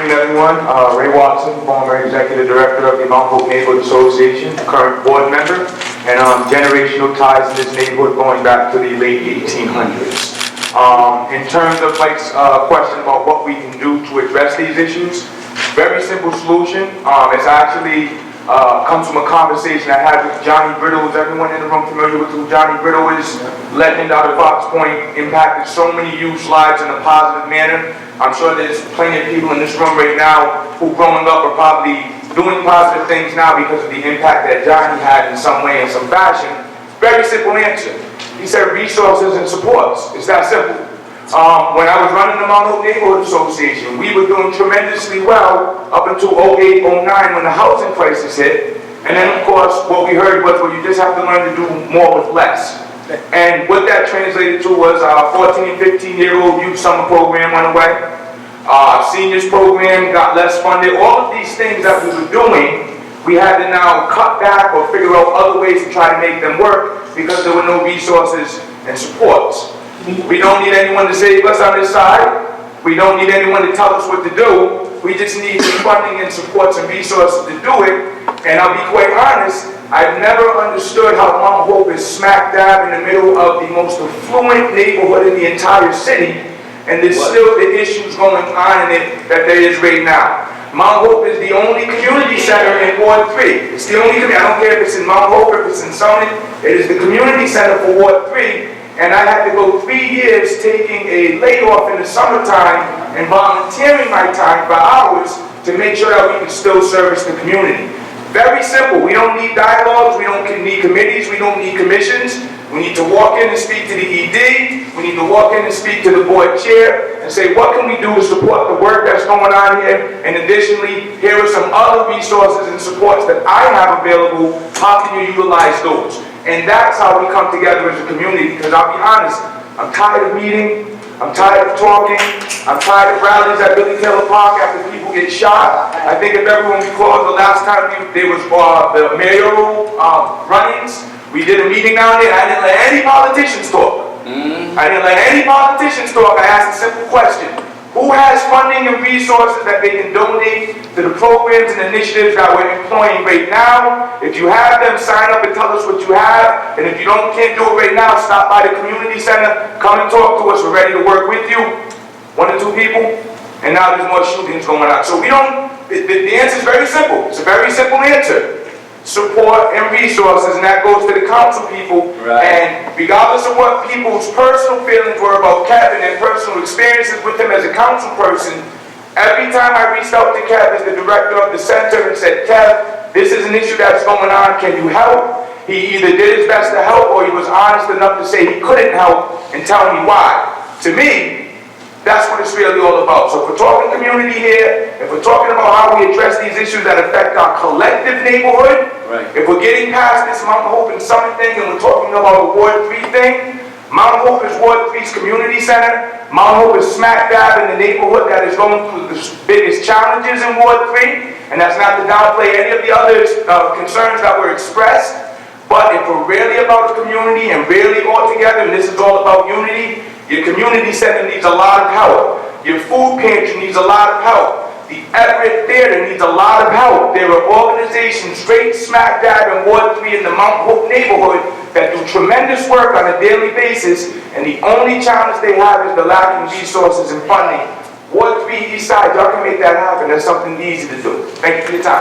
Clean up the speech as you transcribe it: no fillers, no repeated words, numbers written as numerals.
evening, everyone. Ray Watson, former Executive Director of the Mount Hope Neighborhood Association, current board member, and generational ties in this neighborhood going back to the late 1800s. In terms of Mike's question about what we can do to address these issues, very simple solution. It's actually comes from a conversation I had with Johnny Brittle. Is everyone in the room familiar with who Johnny Brittle is? Legend out of Fox Point, impacted so many youth lives in a positive manner. I'm sure there's plenty of people in this room right now who growing up are probably doing positive things now because of the impact that Johnny had in some way, in some fashion. Very simple answer. He said resources and supports. It's that simple. When I was running the Mount Hope Neighborhood Association, we were doing tremendously well up until 08, 09 when the housing crisis hit. And then, of course, what we heard was, well, you just have to learn to do more with less. And what that translated to was our 14 and 15-year-old youth summer program went away. Our seniors program got less funded. All of these things that we were doing, we had to now cut back or figure out other ways to try to make them work because there were no resources and supports. We don't need anyone to save us on this side. We don't need anyone to tell us what to do. We just need the funding and supports and resources to do it. And I'll be quite honest, I've never understood how Mount Hope is smack dab in the middle of the most affluent neighborhood in the entire city, and there's still the issues going on in it that there is right now. Mount Hope is the only community center in Ward 3. It's the only community. I don't care if it's in Mount Hope, if it's in Summit. It is the community center for Ward 3. And I had to go 3 years taking a layoff in the summertime and volunteering my time for hours to make sure that we can still service the community. Very simple. We don't need dialogues. We don't need committees. We don't need commissions. We need to walk in and speak to the ED. We need to walk in and speak to the board chair and say, what can we do to support the work that's going on here? And additionally, here are some other resources and supports that I have available. How can you utilize those? And that's how we come together as a community, because I'll be honest, I'm tired of meeting, I'm tired of talking, I'm tired of rallies at Billy Taylor Park after people get shot. I think if everyone recalls, the last time there was the mayoral run-ins, we did a meeting down there, I didn't let any politicians talk. I didn't let any politicians talk. I asked a simple question. Who has funding and resources that they can donate to the programs and initiatives that we're employing right now? If you have them, sign up and tell us what you have. And if you can't do it right now, stop by the community center, come and talk to us. We're ready to work with you. 1 or 2 people, and now there's more shootings going on. So we don't, the answer is very simple. It's a very simple answer. Support and resources, and that goes to the council people. Right. And regardless of what people's personal feelings were about Kevin and personal experiences with him as a council person, every time I reached out to Kev as the director of the center and said, Kev, this is an issue that's going on, can you help? He either did his best to help or he was honest enough to say he couldn't help and tell me why. To me, that's what it's really all about. So if we're talking community here, if we're talking about how we address these issues that affect our collective neighborhood, right. If we're getting past this Mount Hope and Summit thing and we're talking about a Ward 3 thing, Mount Hope is Ward 3's community center. Mount Hope is smack dab in the neighborhood that is going through the biggest challenges in Ward 3, and that's not to downplay any of the other concerns that were expressed. But if we're really about the community and really all together, and this is all about unity, your community center needs a lot of help. Your food pantry needs a lot of help. The Everett Theater needs a lot of help. There are organizations straight smack dab in Ward 3 in the Mount Hope neighborhood that do tremendous work on a daily basis, and the only challenge they have is the lack of resources and funding. Ward 3 East Side, y'all can make that happen. That's something easy to do. Thank you for your time.